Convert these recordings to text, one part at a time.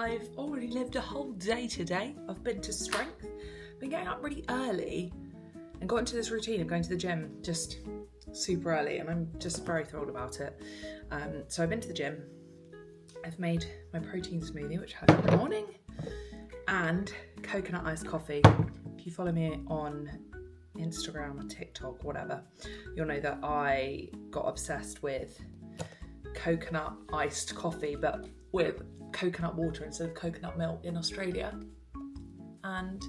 I've already lived a whole day today. I've been to strength, been getting up really early and got into this routine of going to the gym just super early, and I'm just very thrilled about it. So I've been to the gym, I've made my protein smoothie, which I have every morning, and coconut iced coffee. If you follow me on Instagram or TikTok, whatever, you'll know that I got obsessed with coconut iced coffee, but with coconut water instead of coconut milk in Australia. And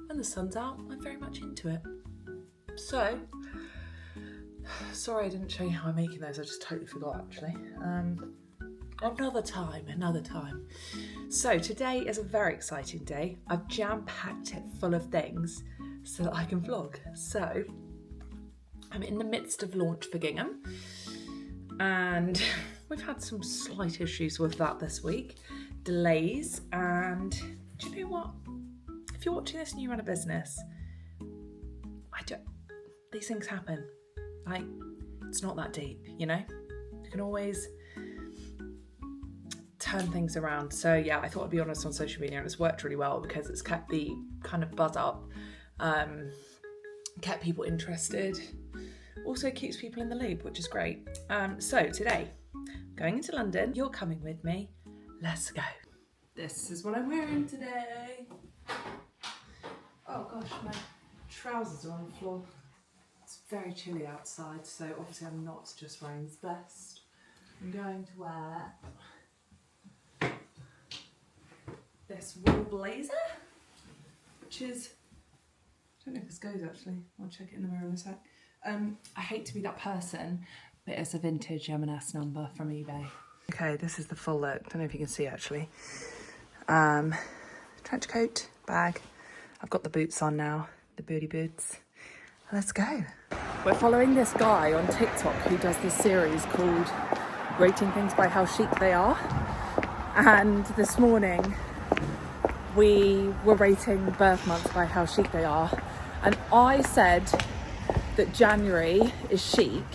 when the sun's out, I'm very much into it. So, sorry I didn't show you how I'm making those, I just totally forgot actually. Another time. So today is a very exciting day. I've jam-packed it full of things so that I can vlog. So, I'm in the midst of launch for Gingham, and we've had some slight issues with that this week, delays, and do you know what? If you're watching this and you run a business, these things happen. Like, it's not that deep, you know? You can always turn things around. So yeah, I thought I'd be honest on social media, and it's worked really well because it's kept the kind of buzz up, kept people interested, also keeps people in the loop, which is great. So today, going into London, you're coming with me, let's go. This is what I'm wearing today. Oh gosh, my trousers are on the floor. It's very chilly outside, so obviously I'm not just wearing this vest. I'm going to wear this wool blazer, which is, I don't know if this goes actually, I'll check it in the mirror in a sec. I hate to be that person, but it's a vintage M&S number from eBay. Okay, this is the full look. Don't know if you can see actually. Trench coat, bag. I've got the boots on now, the booty boots. Let's go. We're following this guy on TikTok who does this series called Rating Things by How Chic They Are. And this morning we were rating birth months by how chic they are. And I said that January is chic,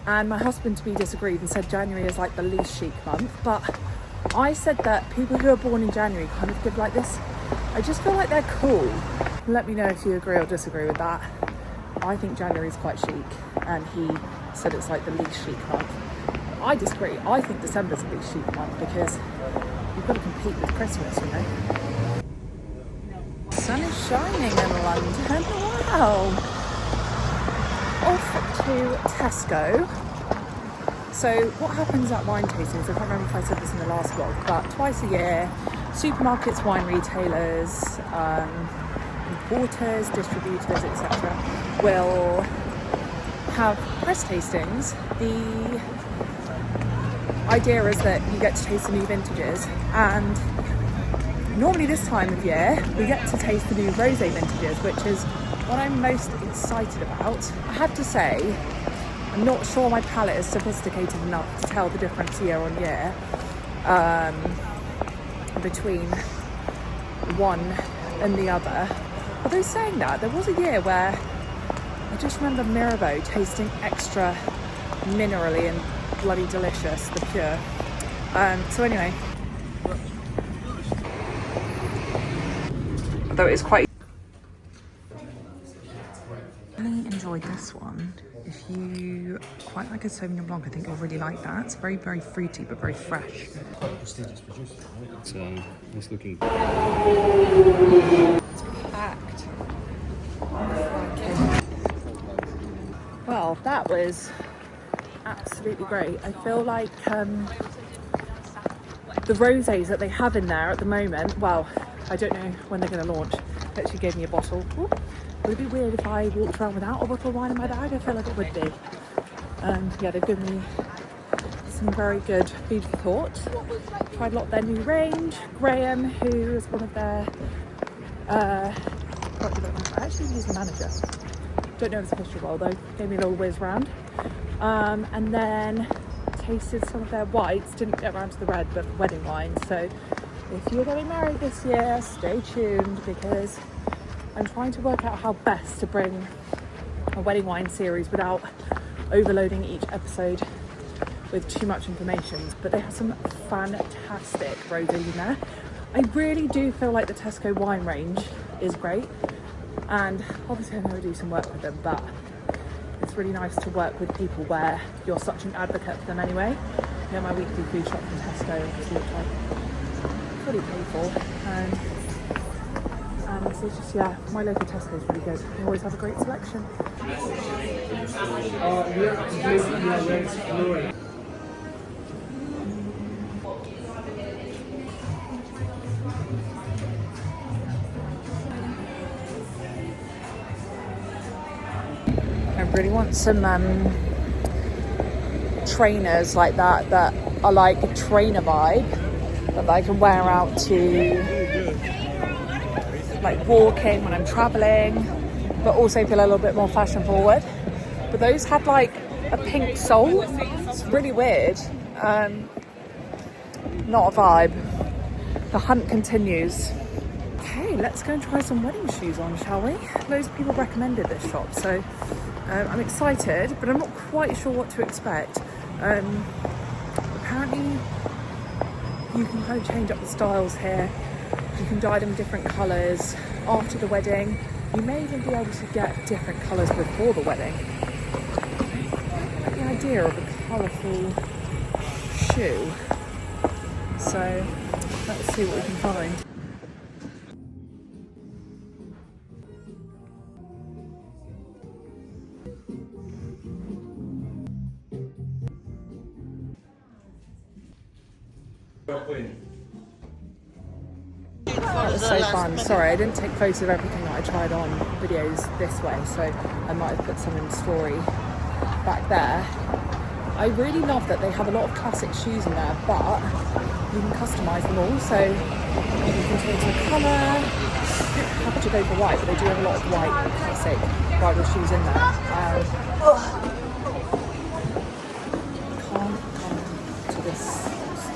and my husband to be disagreed and said January is like the least chic month. But I said that people who are born in January kind of give like this, I just feel like they're cool. Let me know if you agree or disagree with that. I think January is quite chic, and he said it's like the least chic month. I disagree. I think December's the least chic month because you've got to compete with Christmas, you know. The sun is shining in London. Wow. Off to Tesco. So what happens at wine tastings, I can't remember if I said this in the last vlog, but twice a year, supermarkets, wine retailers, importers, distributors, etc. will have press tastings. The idea is that you get to taste the new vintages, and normally this time of year we get to taste the new rosé vintages, which is what I'm most excited about. I have to say, I'm not sure my palate is sophisticated enough to tell the difference year on year between one and the other. Although saying that, there was a year where I just remember Mirabeau tasting extra minerally and bloody delicious, the pure. So anyway, although it's quite, I really enjoyed this one. If you quite like a Sauvignon Blanc, I think you'll really like that. It's very, very fruity, but very fresh. Prestigious producer, right? It's looking. It's packed. Well, that was absolutely great. I feel like the rosés that they have in there at the moment, well, I don't know when they're going to launch. They actually gave me a bottle. Ooh, would it be weird if I walked around without a bottle of wine in my bag? I feel like it would be. Yeah, they've given me some very good food for thought. Tried a lot of their new range. Graham, who is one of their product development, I actually use the manager. Don't know if it's official role though. Gave me a little whiz round. And then tasted some of their whites. Didn't get around to the red, but wedding wine. So if you're getting married this year, stay tuned, because I'm trying to work out how best to bring a wedding wine series without overloading each episode with too much information. But they have some fantastic rosés in there. I really do feel like the Tesco wine range is great, and obviously I know I do some work with them, but it's really nice to work with people where you're such an advocate for them anyway. You know, my weekly food shop from Tesco obviously looks like fully paid for, and so it's just, yeah, my local Tesco is really good. They always have a great selection. I really want some trainers like that are like a trainer vibe that I can wear out to like walking when I'm traveling, but also feel a little bit more fashion forward. But those had like a pink sole. It's really weird. Not a vibe. The hunt continues. Okay, let's go and try some wedding shoes on, shall we? Loads of people recommended this shop, so I'm excited, but I'm not quite sure what to expect. Apparently you can kind of change up the styles here. You can dye them different colours after the wedding. You may even be able to get different colours before the wedding. I like the idea of a colourful shoe. So let's see what we can find. That was so fun. Sorry, I didn't take photos of everything that I tried on videos this way, so I might have put some in the story back there. I really love that they have a lot of classic shoes in there, but you can customise them all, so you can change the colour. You don't have to go for white, but they do have a lot of white classic bridal shoes in there. Can't come to this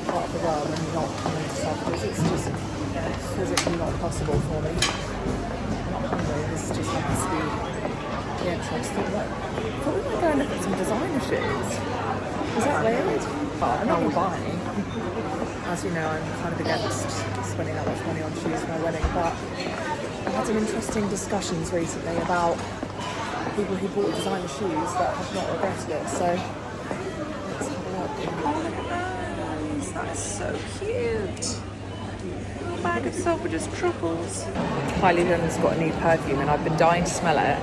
part of the world and not come into Selfridges. It's just physically not possible for me. I'm not hungry, this just happens to be the entrance. I thought we might go and look at some designer shoes. Is that weird? But I'm not going to buy any. As you know, I'm kind of against spending that much money on shoes for my wedding, but I've had some interesting discussions recently about people who bought designer shoes that have not regretted it, so let's have a look. Oh, look at those! That is so cute! A bag of Selfridges truffles. Kylie Jenner's got a new perfume and I've been dying to smell it.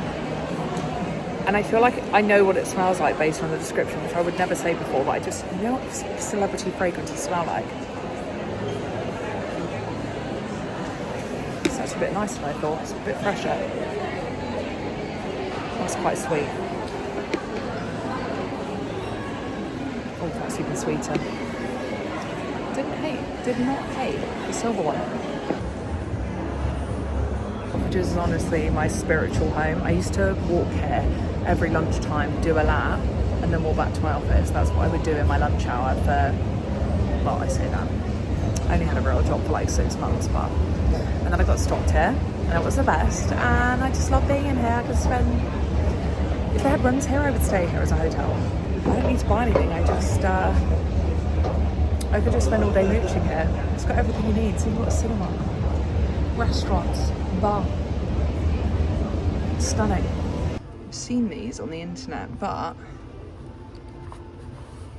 And I feel like I know what it smells like based on the description, which I would never say before, but I just, you know what celebrity fragrances smell like? It's actually a bit nicer than I thought. It's a bit fresher. That's quite sweet. Oh, that's even sweeter. Did not hate the silver one. Which is honestly my spiritual home. I used to walk here every lunchtime, do a lap, and then walk back to my office. That's what I would do in my lunch hour for, well, I say that. I only had a real job for like 6 months, but, and then I got stopped here, and it was the best, and I just love being in here. I could spend, if they had rooms here, I would stay here as a hotel. I don't need to buy anything, I could just spend all day mooching here. It's got everything you need. So you've got a cinema, restaurants, bar. Stunning. I've seen these on the internet, but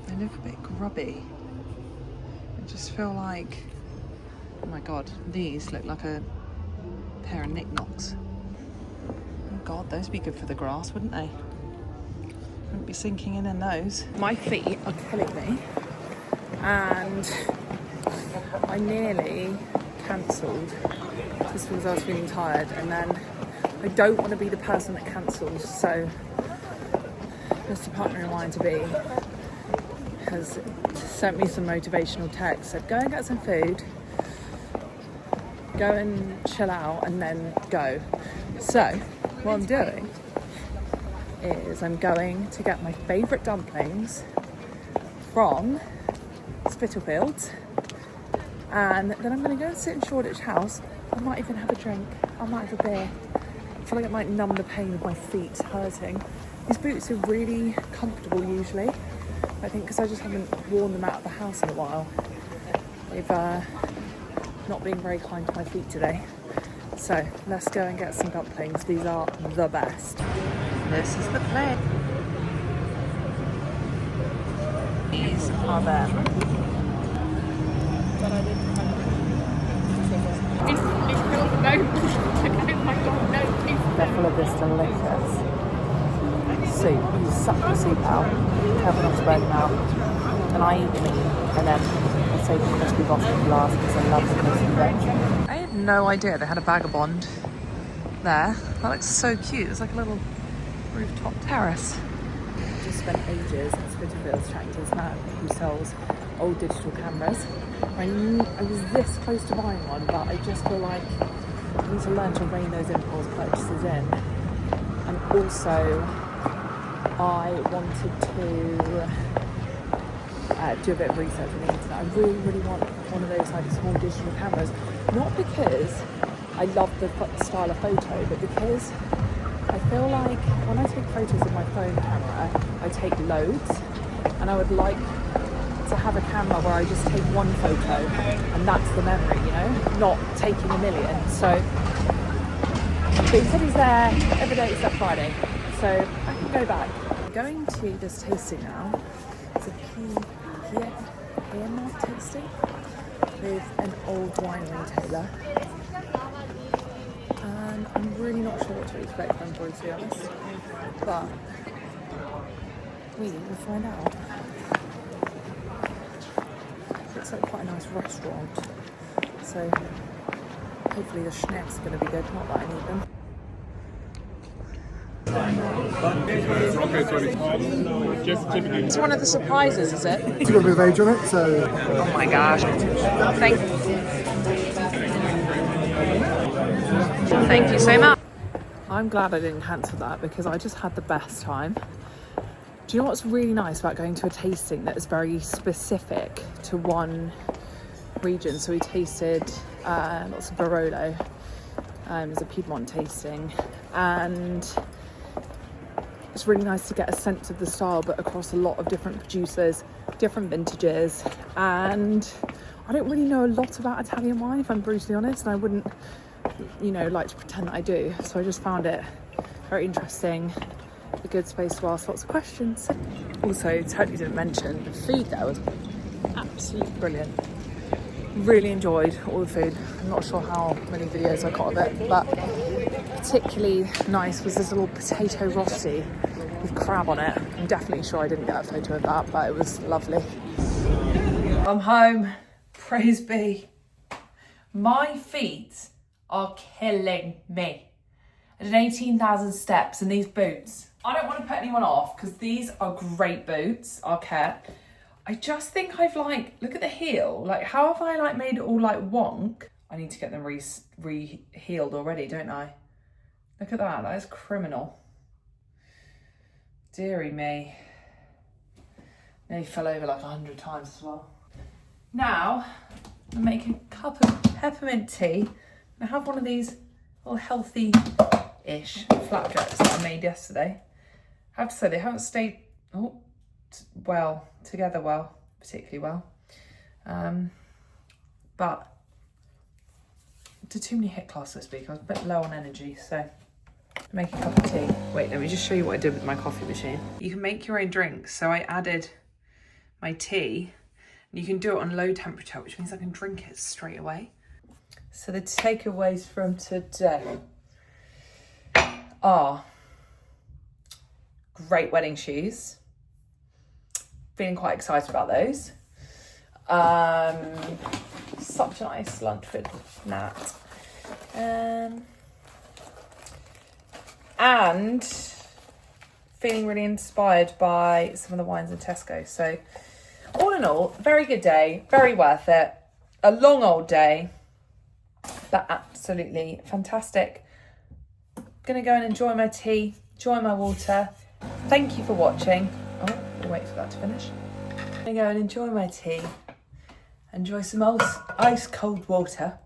they look a bit grubby. I just feel like, oh my god, these look like a pair of knickknacks. Oh god, those would be good for the grass, wouldn't they? Wouldn't be sinking in those. My feet are killing me, and I nearly cancelled just because I was feeling tired, and then I don't want to be the person that cancels, so Mr. Partner in Mine to Be has sent me some motivational texts, said go and get some food, go and chill out, and then go. So what I'm doing is I'm going to get my favourite dumplings from Spitalfields, and then I'm going to go and sit in Shoreditch House. I might even have a drink, I might have a beer. I feel like it might numb the pain of my feet hurting. These boots are really comfortable usually, I think, because I just haven't worn them out of the house in a while. They've not being very kind to my feet today. So let's go and get some dumplings. These are the best. This is the plate. These are them. But I didn't They're full of this delicious soup. You suck the soup out, have enough spread now, and I eat the meat, and then I save the crispy bottom for last because I love the crispy bit. I had no idea they had a vagabond there. That looks so cute. It's like a little rooftop terrace. I just spent ages at Spitalfields chatting to this man who sells old digital cameras. I was this close to buying one, but I just feel like I need to learn to rein those impulse purchases in. And also, I wanted to do a bit of research on the internet. I really, really want one of those like small digital cameras. Not because I love the style of photo, but because I feel like when I take photos with my phone camera, I take loads, and I would like to have a camera where I just take one photo and that's the memory, you know, not taking a million. So, but he said he's there every day except Friday, so I can go back. I'm going to this tasting now. It's a Piedmont tasting with an old wine retailer. And I'm really not sure what to expect from Boy, to be honest. But we will find out. Looks like quite a nice restaurant. So hopefully the snacks are going to be good, not that I need them. It's one of the surprises, is it? It's got a bit of age on it, so... Oh my gosh. Thank you so much. I'm glad I didn't cancel that because I just had the best time. Do you know what's really nice about going to a tasting that is very specific to one region? So we tasted lots of Barolo. It was a Piedmont tasting, and it's really nice to get a sense of the style, but across a lot of different producers, different vintages. And I don't really know a lot about Italian wine, if I'm brutally honest, and I wouldn't, you know, like to pretend that I do. So I just found it very interesting, a good space to ask lots of questions. Also, totally didn't mention, the food there was absolutely brilliant. Really enjoyed all the food. I'm not sure how many videos I got of it, but particularly nice was this little potato rosti with crab on it. I'm definitely sure I didn't get a photo of that, but it was lovely. I'm home, praise be. My feet are killing me. I did 18,000 steps in these boots. I don't want to put anyone off because these are great boots, Arquette. I just think I've like, look at the heel. Like, how have I like made it all like wonk? I need to get them re-heeled already, don't I? Look at that, that is criminal. Deary me. Nearly fell over like 100 times as well. Now, I'm making a cup of peppermint tea. I have one of these little healthy-ish flapjacks that I made yesterday. I have to say, they haven't stayed, together well, particularly well. But I did too many HIIT classes this week. I was a bit low on energy, so make a cup of tea. Wait, let me just show you what I did with my coffee machine. You can make your own drinks. So I added my tea, and you can do it on low temperature, which means I can drink it straight away. So the takeaways from today are great wedding shoes. Feeling quite excited about those. Such a nice lunch with Nat. And feeling really inspired by some of the wines in Tesco. So all in all, very good day, very worth it. A long old day, but absolutely fantastic. Gonna go and enjoy my tea, enjoy my water. Thank you for watching. Oh, I'll wait for that to finish. I'm gonna go and enjoy my tea, enjoy some ice cold water.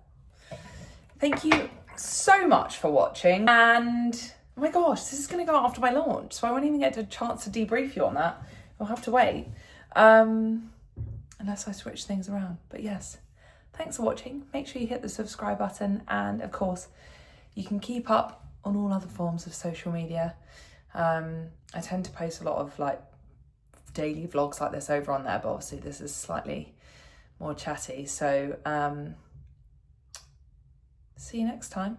Thank you so much for watching, and oh my gosh, this is gonna go out after my launch, so I won't even get a chance to debrief you on that. I'll have to wait, unless I switch things around. But yes, thanks for watching. Make sure you hit the subscribe button, and of course, you can keep up on all other forms of social media. I tend to post a lot of like daily vlogs like this over on there, but obviously this is slightly more chatty. So see you next time.